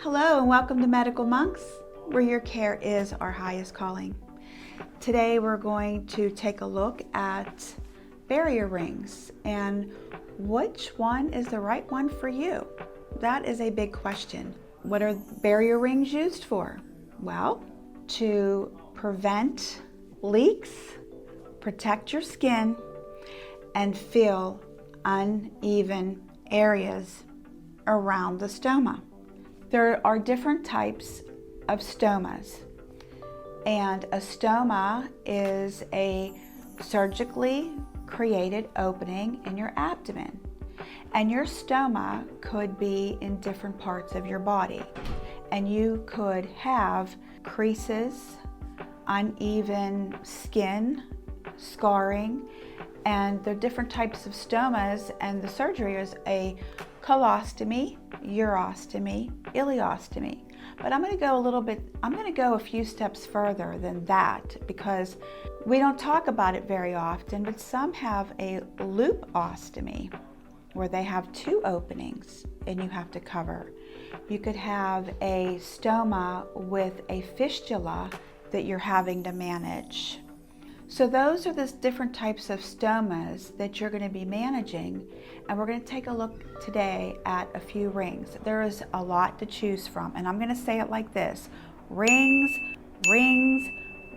Hello and welcome to Medical Monks, where your care is our highest calling. Today we're going to take a look at barrier rings and which one is the right one for you. That is a big question. What are barrier rings used for? Well, to prevent leaks, protect your skin, and fill uneven areas around the stoma. There are different types of stomas, and a stoma is a surgically created opening in your abdomen. And your stoma could be in different parts of your body, and you could have creases, uneven skin, scarring, and there are different types of stomas, and the surgery is a colostomy, urostomy, ileostomy. But I'm going to go a few steps further than that because we don't talk about it very often, but some have a loopostomy where they have two openings and you have to cover. You could have a stoma with a fistula that you're having to manage. So those are the different types of stomas that you're going to be managing, and we're going to take a look today at a few rings. There is a lot to choose from, and I'm going to say it like this: rings, rings,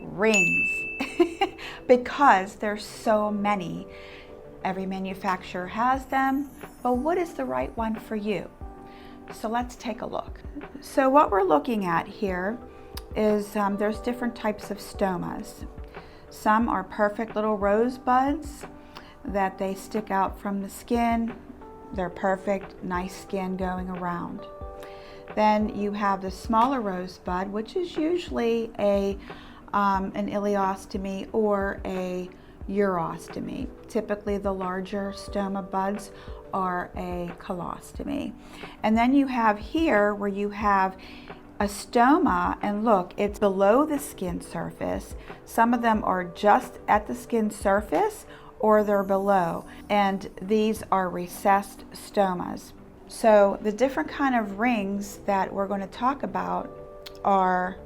rings, because there's so many. Every manufacturer has them, but what is the right one for you? So let's take a look. So what we're looking at here is there's different types of stomas. Some are perfect little rosebuds that they stick out from the skin. They're perfect, nice skin going around. Then you have the smaller rosebud, which is usually an ileostomy or a urostomy. Typically the larger stoma buds are a colostomy. And then you have here where you have a stoma, and look, it's below the skin surface. Some of them are just at the skin surface or they're below, and these are recessed stomas. So the different kind of rings that we're going to talk about are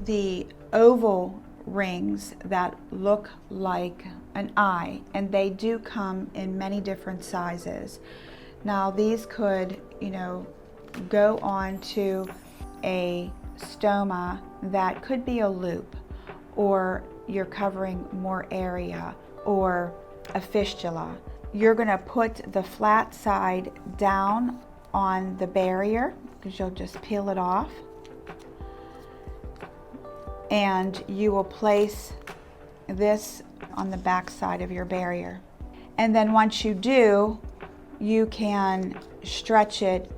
the oval rings that look like an eye, and they do come in many different sizes. Now these could, go on to a stoma that could be a loop, or you're covering more area, or a fistula. You're going to put the flat side down on the barrier because you'll just peel it off, and you will place this on the back side of your barrier. And then once you do, you can stretch it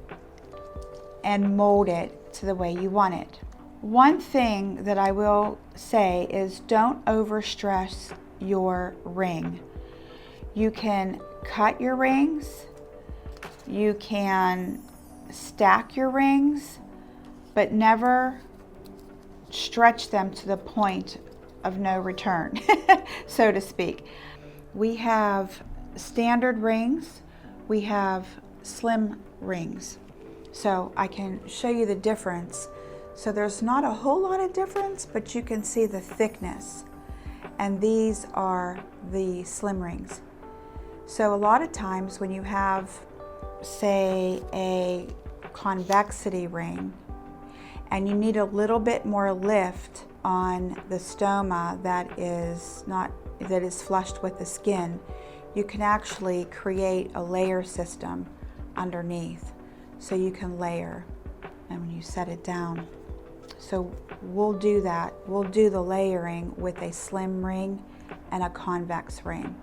and mold it to the way you want it. One thing that I will say is don't overstress your ring. You can cut your rings, you can stack your rings, but never stretch them to the point of no return, so to speak. We have standard rings, we have slim rings. So I can show you the difference. So there's not a whole lot of difference, but you can see the thickness. And these are the slim rings. So a lot of times when you have, say, a convexity ring, and you need a little bit more lift on the stoma that is flushed with the skin, you can actually create a layer system underneath. So you can layer, and when you set it down. So we'll do that. We'll do the layering with a slim ring and a convex ring.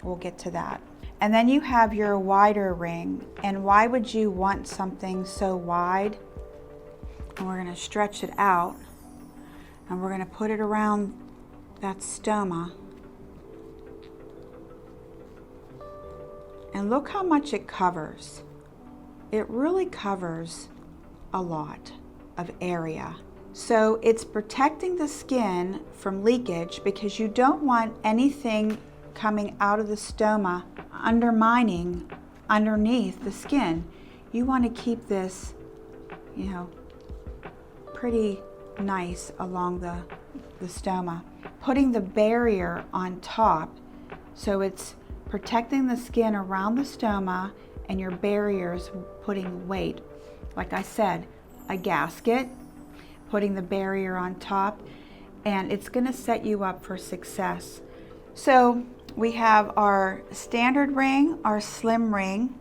We'll get to that. And then you have your wider ring. And why would you want something so wide? And we're going to stretch it out, and we're going to put it around that stoma. And look how much it covers. It really covers a lot of area. So it's protecting the skin from leakage because you don't want anything coming out of the stoma undermining underneath the skin. You want to keep this, pretty nice along the stoma. Putting the barrier on top, so it's protecting the skin around the stoma, and your barrier's putting weight. Like I said, a gasket, putting the barrier on top, and it's going to set you up for success. So we have our standard ring, our slim ring,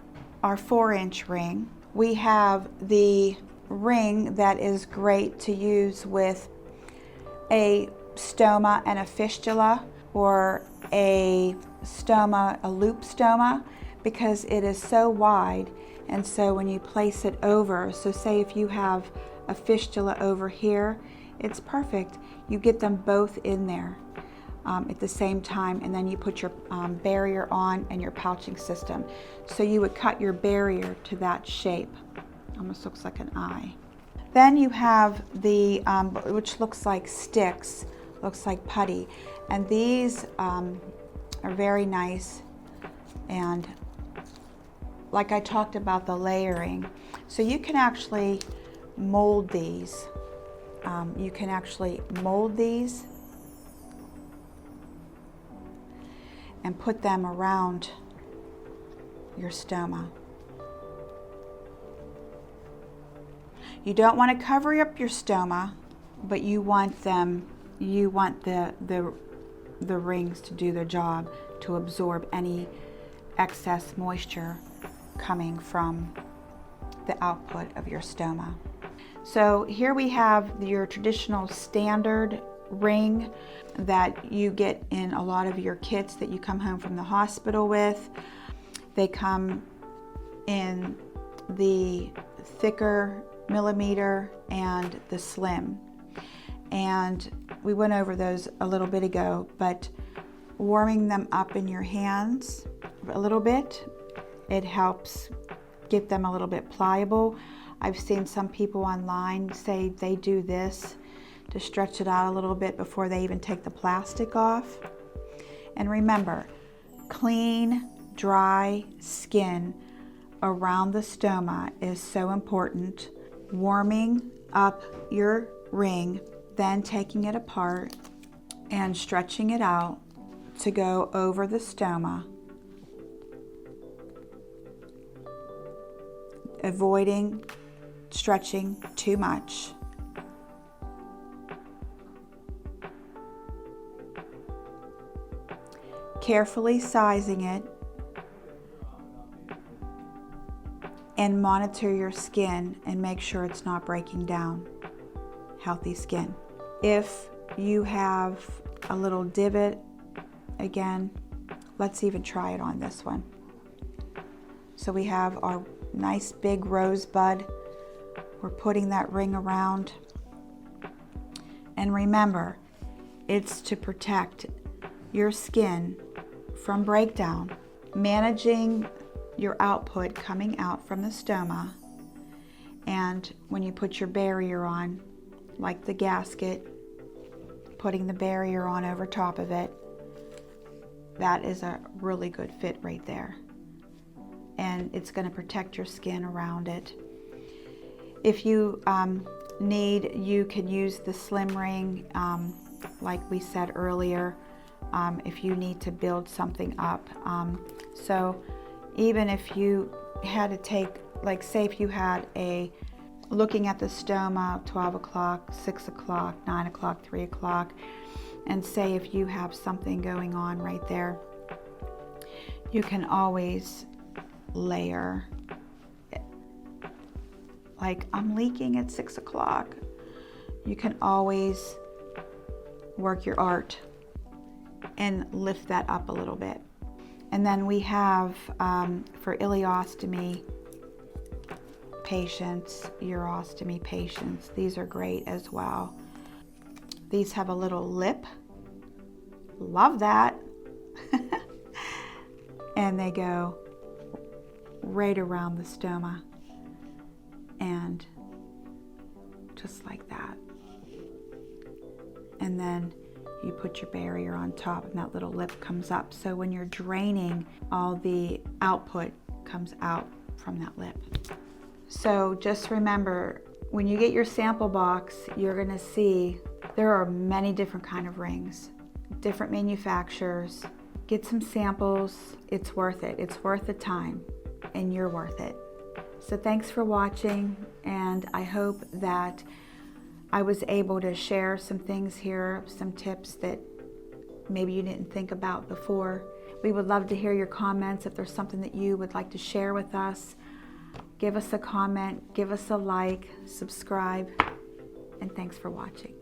our 4-inch ring. We have the ring that is great to use with a stoma and a fistula, or a stoma, a loop stoma, because it is so wide. And so when you place it over, so say if you have a fistula over here, it's perfect. You get them both in there at the same time, and then you put your barrier on and your pouching system. So you would cut your barrier to that shape. Almost looks like an eye. Then you have the, which looks like sticks, looks like putty. And these are very nice, and like I talked about the layering. So you can actually mold these. You can actually mold these and put them around your stoma. You don't want to cover up your stoma, but you want them, you want the rings to do their job, to absorb any excess moisture coming from the output of your stoma. So here we have your traditional standard ring that you get in a lot of your kits that you come home from the hospital with. They come in the thicker millimeter and the slim. And we went over those a little bit ago, but warming them up in your hands a little bit, it helps get them a little bit pliable. I've seen some people online say they do this to stretch it out a little bit before they even take the plastic off. And remember, clean, dry skin around the stoma is so important. Warming up your ring, then taking it apart and stretching it out to go over the stoma, avoiding stretching too much. Carefully sizing it, and monitor your skin and make sure it's not breaking down. Healthy skin. If you have a little divot, again, let's even try it on this one. So we have our nice big rosebud. We're putting that ring around. And remember, it's to protect your skin from breakdown, managing your output coming out from the stoma. And when you put your barrier on, like the gasket, putting the barrier on over top of it, that is a really good fit right there. And it's going to protect your skin around it. If you need, you can use the slim ring, like we said earlier, if you need to build something up. So even if you had to take, like say if you had looking at the stoma, 12 o'clock, 6 o'clock, 9 o'clock, 3 o'clock, and say if you have something going on right there, you can always layer. Like I'm leaking at 6 o'clock. You can always work your art and lift that up a little bit. And then we have for ileostomy patients, urostomy patients, these are great as well. These have a little lip. Love that. And they go right around the stoma. And just like that. And then you put your barrier on top and that little lip comes up. So when you're draining, all the output comes out from that lip. So just remember, When you get your sample box, you're gonna see there are many different kind of rings, different manufacturers. Get some samples. It's worth it. It's worth the time, and you're worth it. So thanks for watching, and I hope that I was able to share some things here, some tips that maybe you didn't think about before. We would love to hear your comments. If there's something that you would like to share with us, give us a comment, give us a like, subscribe, and thanks for watching.